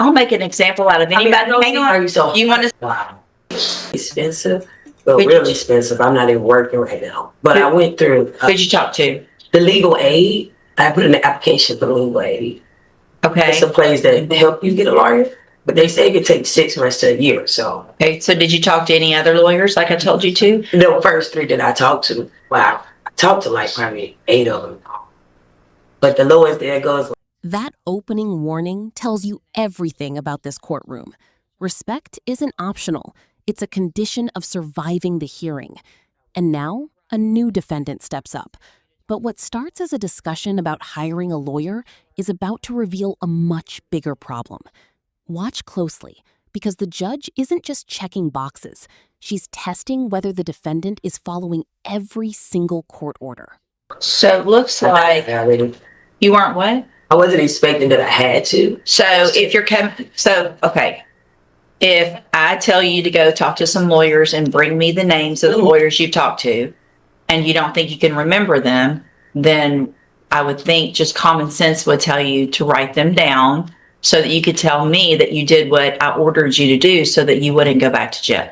I'll make an example out of anybody. Hang on. Are you so? You want to? Wow. Expensive, but really expensive. I'm not even working right now. But I went through. Who'd you talk to? The legal aid. I put in an application for legal aid. Okay. It's a place that help you get a lawyer, but they say it could take 6 months to a year. So. Okay. So did you talk to any other lawyers like I told you to? The first 3 that I talked to, wow, I talked to like probably 8 of them. But the lowest there goes. That opening warning tells you everything about this courtroom. Respect isn't optional. It's a condition of surviving the hearing. And now, a new defendant steps up. But what starts as a discussion about hiring a lawyer is about to reveal a much bigger problem. Watch closely, because the judge isn't just checking boxes. She's testing whether the defendant is following every single court order. So it looks like you weren't what? I wasn't expecting that I had to. So if you're okay. If I tell you to go talk to some lawyers and bring me the names of the lawyers you've talked to, and you don't think you can remember them, then I would think just common sense would tell you to write them down so that you could tell me that you did what I ordered you to do so that you wouldn't go back to jail.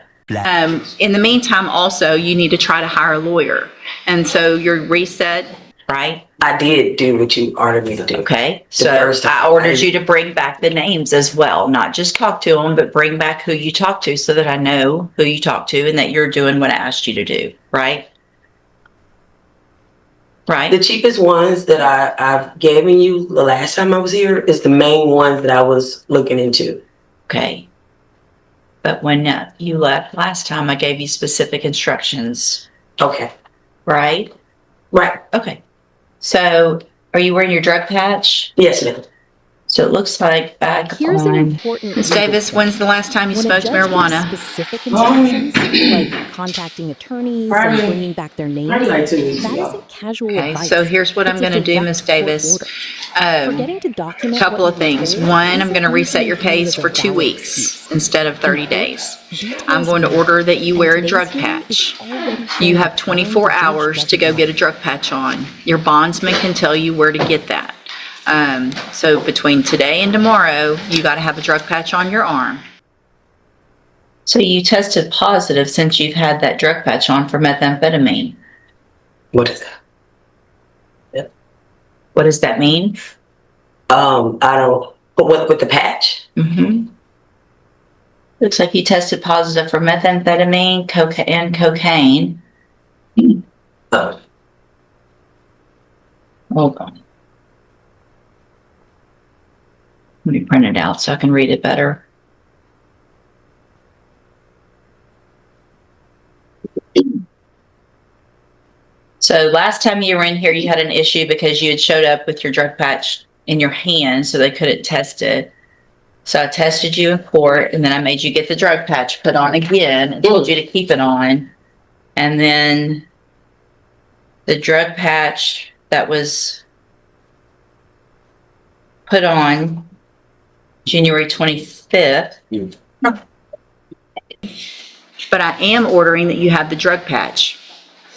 In the meantime, also, you need to try to hire a lawyer. And so your reset, right? I did do what you ordered me to do. Okay, so I ordered you to bring back the names as well, not just talk to them, but bring back who you talked to so that I know who you talked to and that you're doing what I asked you to do, right? Right. The cheapest ones that I've given you the last time I was here is the main ones that I was looking into. Okay. But when you left last time, I gave you specific instructions. Okay. Right? Right. Okay. So, are you wearing your drug patch? Yes, ma'am. So it looks like back Here's on. an important Ms. Davis, when's the last time you smoked marijuana? Specific instructions, like contacting attorneys and bringing back their names, that isn't casual advice. So here's what I'm going to do, Ms. Davis. Forgetting to document a couple of things. One, I'm going to reset your case for 2 weeks instead of 30 days. I'm going to order that you wear a drug patch. You have 24 hours to go get a drug patch on. Your bondsman can tell you where to get that. So between today and tomorrow, you got to have a drug patch on your arm. So you tested positive since you've had that drug patch on for methamphetamine. What is that? Yep. What does that mean? I don't. But with the patch? Mm-hmm. Looks like you tested positive for methamphetamine, and cocaine. Hold on. Let me print it out so I can read it better. So last time you were in here, you had an issue because you had showed up with your drug patch in your hand, so they couldn't test it. So I tested you in court, and then I made you get the drug patch put on again and told you to keep it on. And then the drug patch that was put on January 25th. But I am ordering that you have the drug patch.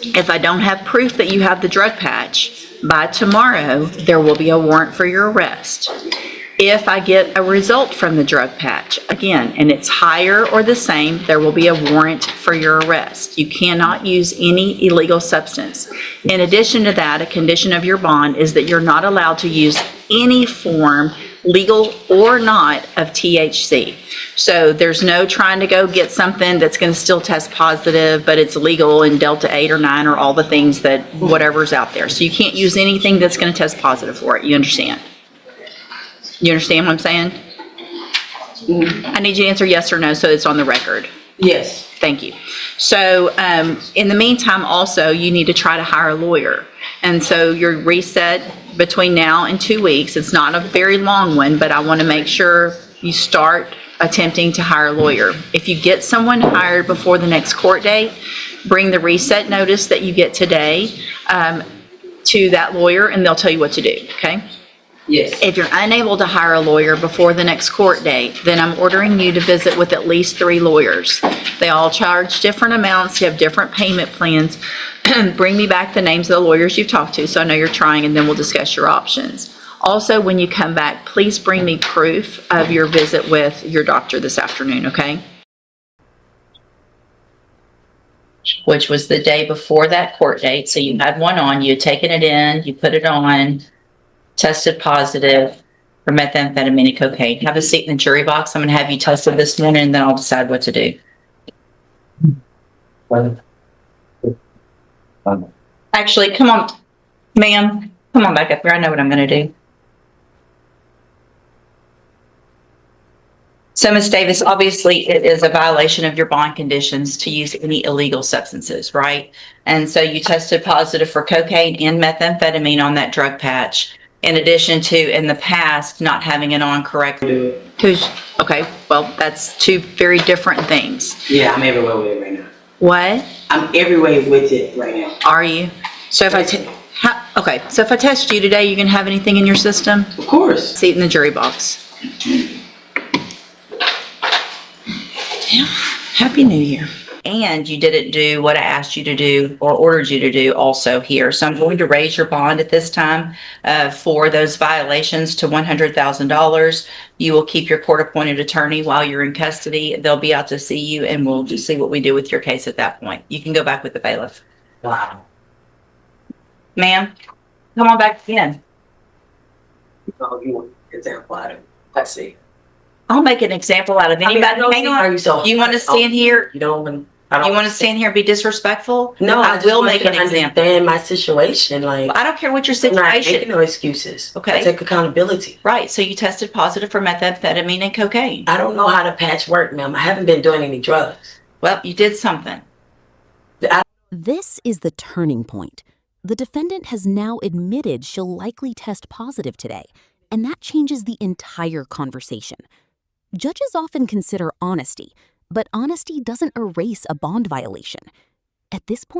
If I don't have proof that you have the drug patch, by tomorrow, there will be a warrant for your arrest. If I get a result from the drug patch, again, and it's higher or the same, there will be a warrant for your arrest. You cannot use any illegal substance. In addition to that, a condition of your bond is that you're not allowed to use any form, legal or not, of THC. So there's no trying to go get something that's going to still test positive, but it's legal in Delta 8 or 9 or all the things that whatever's out there. So you can't use anything that's going to test positive for it. You understand? You understand what I'm saying? I need you to answer yes or no so it's on the record. Yes. Thank you. So in the meantime, also, you need to try to hire a lawyer. And so your reset between now and 2 weeks, it's not a very long one, but I want to make sure you start attempting to hire a lawyer. If you get someone hired before the next court date, bring the reset notice that you get today to that lawyer, and they'll tell you what to do, okay? Yes. If you're unable to hire a lawyer before the next court date, then I'm ordering you to visit with at least 3 lawyers. They all charge different amounts. You have different payment plans. Bring me back the names of the lawyers you've talked to so I know you're trying, and then we'll discuss your options. Also, when you come back, please bring me proof of your visit with your doctor this afternoon, okay? Which was the day before that court date. So you had one on, you had taken it in, you put it on, tested positive for methamphetamine and cocaine. Have a seat in the jury box. I'm going to have you tested this morning, and then I'll decide what to do. Actually, come on, ma'am. Come on back up here. I know what I'm going to do. So, Ms. Davis, obviously it is a violation of your bond conditions to use any illegal substances, right? And so you tested positive for cocaine and methamphetamine on that drug patch, in addition to, in the past, not having it on correctly. Okay, well, that's two very different things. Yeah, I'm everywhere with it right now. What? I'm everywhere with it right now. Are you? So if okay, so if I test you today, you can have anything in your system? Of course. Seat in the jury box. Yeah. Happy New Year. And you didn't do what I asked you to do or ordered you to do also here. So I'm going to raise your bond at this time for those violations to $100,000. You will keep your court-appointed attorney while you're in custody. They'll be out to see you, and we'll just see what we do with your case at that point. You can go back with the bailiff. Wow. Ma'am, come on back in. Oh, you want an example out of it? Let's see. I'll make an example out of anybody. Hang on. You want to stand here? You don't want. You want to stand here and be disrespectful? No, I will make an example. Understand my situation, like I don't care what your I'm not situation. making no excuses. Okay. I take accountability. Right. So you tested positive for methamphetamine and cocaine. I don't know how to patch work, ma'am. I haven't been doing any drugs. Well, you did something. This is the turning point. The defendant has now admitted she'll likely test positive today, and that changes the entire conversation. Judges often consider honesty, but honesty doesn't erase a bond violation. At this point,